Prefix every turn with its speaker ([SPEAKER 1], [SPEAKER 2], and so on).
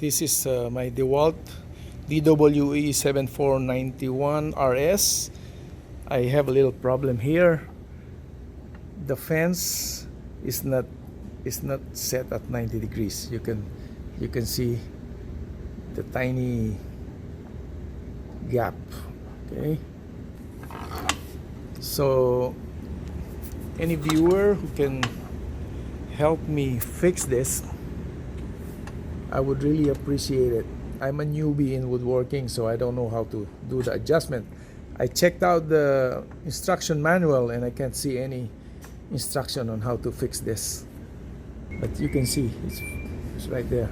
[SPEAKER 1] This is my Dewalt DWE 7491 RS. I have a little problem here. The fence is not set at 90 degrees. You can see the tiny gap. Okay. So any viewer who can help me fix this, I would really appreciate it. I'm a newbie in woodworking, so I don't know how to do the adjustment. I checked out the instruction manual and I can't see any instruction on how to fix this. But you can see it's right there.